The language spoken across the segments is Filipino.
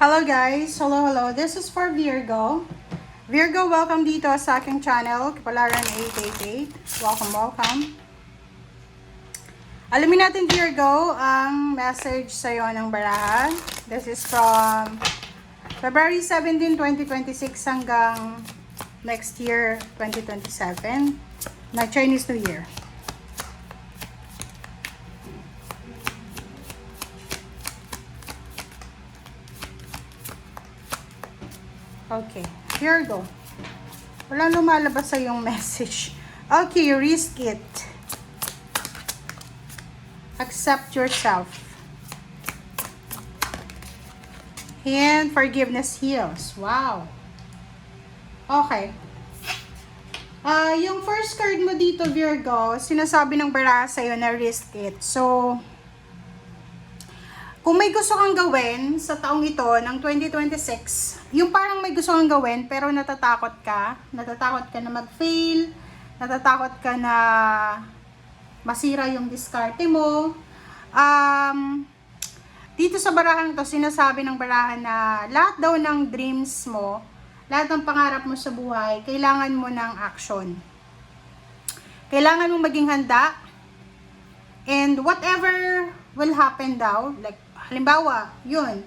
Hello guys! Hello! This is for Virgo. Virgo, welcome dito sa aking channel, Kapalaran 888. Welcome. Alamin natin Virgo, ang message sa'yo ng baraha. This is from February 17, 2026 hanggang next year, 2027, na Chinese New Year. Okay, Virgo. Walang lumalabas sa yung message. Okay, risk it. Accept yourself. And forgiveness heals. Wow. Okay. Yung first card mo dito, Virgo, sinasabi ng baraha sa'yo na risk it. So, kung may gusto kang gawin sa taong ito ng 2026, yung parang may gusto kang gawin pero natatakot ka na mag-fail, natatakot ka na masira yung diskarte mo. Dito sa barahan to, sinasabi ng barahan na lahat daw ng dreams mo, lahat ng pangarap mo sa buhay, kailangan mo ng action. Kailangan mo maging handa, and whatever will happen daw, like halimbawa, yun,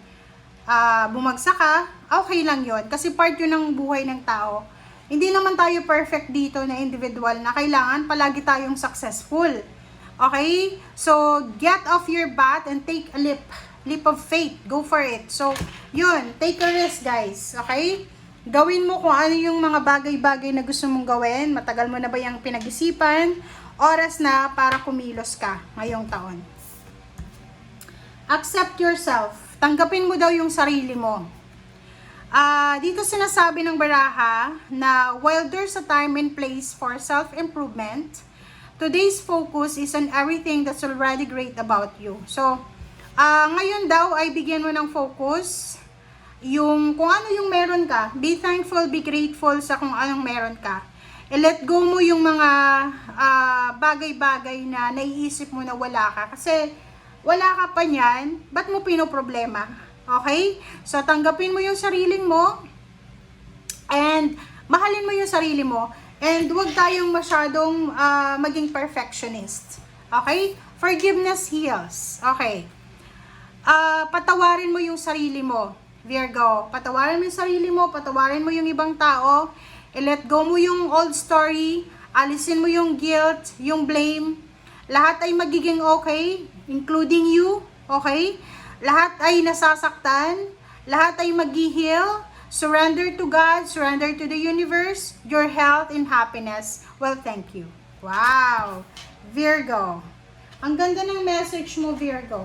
bumagsak ka, okay lang yun. Kasi part yun ng buhay ng tao. Hindi naman tayo perfect dito na individual na kailangan palagi tayong successful. Okay? So, get off your butt and take a leap of faith. Go for it. So, yun, take a risk, guys. Okay? Gawin mo kung ano yung mga bagay-bagay na gusto mong gawin. Matagal mo na ba yung pinag-isipan? Oras na para kumilos ka ngayong taon. Accept yourself. Tanggapin mo daw yung sarili mo. Dito sinasabi ng baraha na while there's a time and place for self-improvement, today's focus is on everything that's already great about you. So, ngayon daw ay bigyan mo ng focus yung kung ano yung meron ka. Be thankful, be grateful sa kung anong meron ka. I-let go mo yung mga bagay-bagay na naiisip mo na wala ka. Kasi wala ka pa niyan, ba't mo pinoproblema? Okay? So, tanggapin mo yung sarili mo and mahalin mo yung sarili mo and huwag tayong masyadong maging perfectionist. Okay? Forgiveness heals. Okay. Patawarin mo yung sarili mo, Virgo. Patawarin mo yung sarili mo, patawarin mo yung ibang tao, i-let go mo yung old story, alisin mo yung guilt, yung blame. Lahat ay magiging okay, including you, okay? Lahat ay nasasaktan, lahat ay mag-heal. Surrender to God, surrender to the universe, your health and happiness. Well, thank you. Wow! Virgo. Ang ganda ng message mo, Virgo.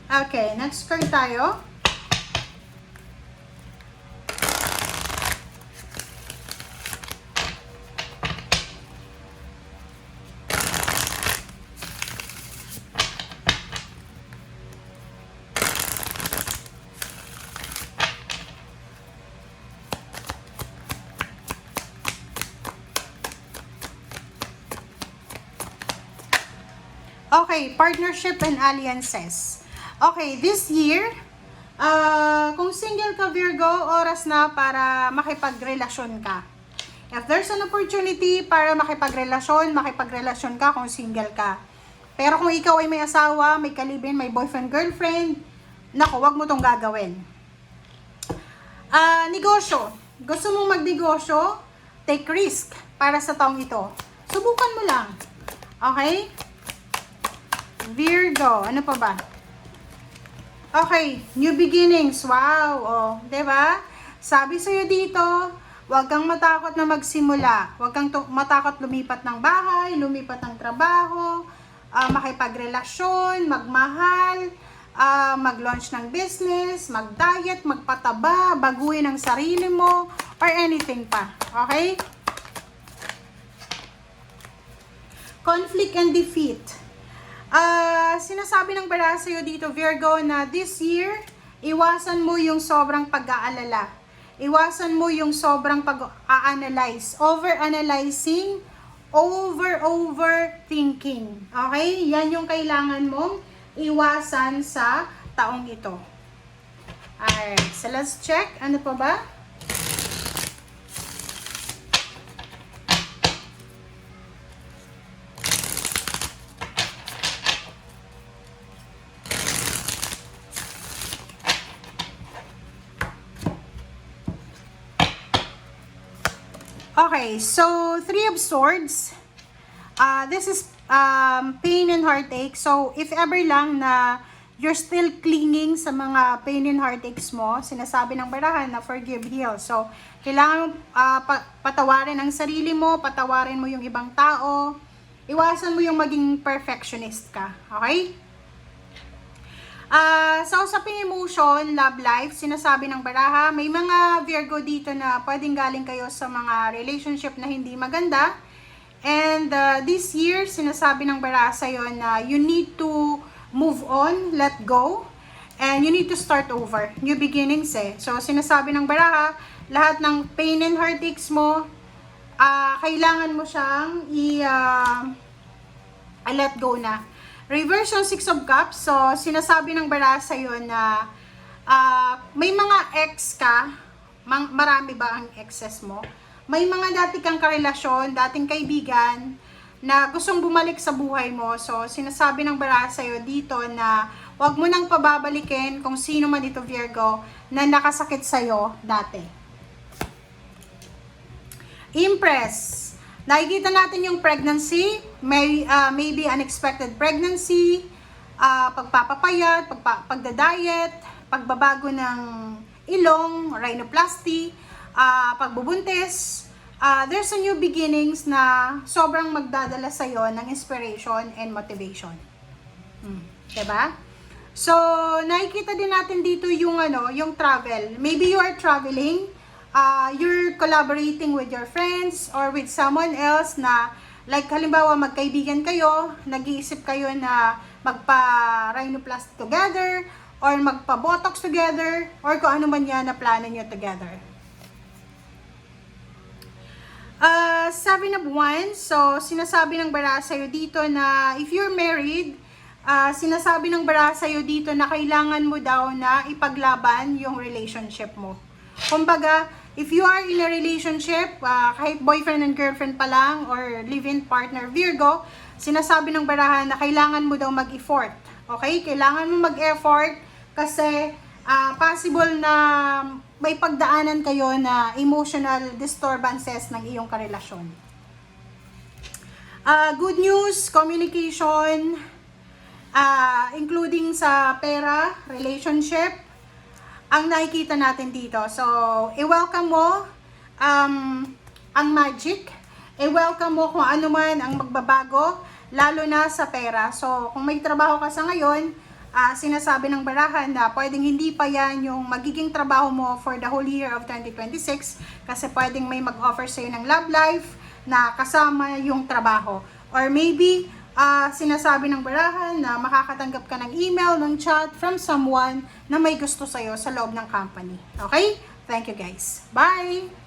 Okay, next card tayo. Okay, partnership and alliances. Okay, this year, kung single ka Virgo, oras na para makipagrelasyon ka. If there's an opportunity para makipagrelasyon ka kung single ka. Pero kung ikaw ay may asawa, may kalibin, may boyfriend, girlfriend, naku, wag mo tong gagawin. Negosyo. Gusto mong magnegosyo? Take risk para sa taong ito. Subukan mo lang. Okay? Virgo, ano pa ba? Okay, new beginnings. Wow, oh, 'di ba? Sabi sa iyo dito, huwag kang matakot na magsimula. Huwag kang matakot lumipat ng bahay, lumipat ng trabaho, makipagrelasyon, magmahal, mag-launch ng business, mag-diet, magpataba, baguhin ang sarili mo, or anything pa. Okay? Conflict and defeat. Sinasabi ng baraha sa'yo dito, Virgo, na this year, iwasan mo yung sobrang pag-aalala. Iwasan mo yung sobrang pag-a-analyze. Over-analyzing, overthinking. Okay? Yan yung kailangan mong iwasan sa taong ito. Alright, so let's check. Ano pa ba? Okay, so Three of Swords. This is pain and heartache. So, if ever lang na you're still clinging sa mga pain and heartaches mo, sinasabi ng barahan na forgive, heal. So, kailangan patawarin ang sarili mo, patawarin mo yung ibang tao, iwasan mo yung maging perfectionist ka. Okay? Sa usaping emotion, love life, sinasabi ng baraha, may mga Virgo dito na pwedeng galing kayo sa mga relationship na hindi maganda. And this year, sinasabi ng baraha sa'yo na you need to move on, let go, and you need to start over. New beginnings eh. So, sinasabi ng baraha, lahat ng pain and heartaches mo, kailangan mo siyang let go na. Reverse yung Six of Cups. So, sinasabi ng baraha sa'yo na may mga ex ka, marami ba ang exes mo? May mga dati kang karelasyon, dating kaibigan, na gustong bumalik sa buhay mo. So, sinasabi ng baraha sa'yo dito na huwag mo nang pababalikin kung sino man ito Virgo na nakasakit sa'yo dati. Empress. Nakikita natin yung pregnancy, maybe unexpected pregnancy, pagpapapayat, pagda-diet, pagbabago ng ilong, rhinoplasty, pagbubuntis. There's a new beginnings na sobrang magdadala sa'yo ng inspiration and motivation. Diba? So, nakikita din natin dito yung, yung travel. Maybe you are traveling, you're collaborating with your friends or with someone else na, like halimbawa magkaibigan kayo, nag-iisip kayo na magpa-rhinoplasty together, or magpa-botox together, or kung ano man yan na plano nyo together. Seven of Wands. So, sinasabi ng baraha sa'yo dito na if you're married, sinasabi ng baraha sa'yo dito na kailangan mo daw na ipaglaban yung relationship mo. Kumbaga, if you are in a relationship, kahit boyfriend and girlfriend pa lang, or live-in partner Virgo, sinasabi ng baraha na kailangan mo daw mag-effort. Okay? Kailangan mo mag-effort kasi possible na may pagdaanan kayo na emotional disturbances ng iyong karelasyon. Good news, communication, including sa pera, relationship, ang nakikita natin dito. So, i-welcome mo ang magic, i-welcome mo kung ano man ang magbabago, lalo na sa pera. So, kung may trabaho ka sa ngayon, sinasabi ng barahan na pwedeng hindi pa yan yung magiging trabaho mo for the whole year of 2026 kasi pwedeng may mag-offer sa'yo ng love life na kasama yung trabaho. Or maybe, sinasabi ng barahan na makakatanggap ka ng email, ng chat from someone na may gusto sa'yo sa loob ng company. Okay? Thank you guys. Bye!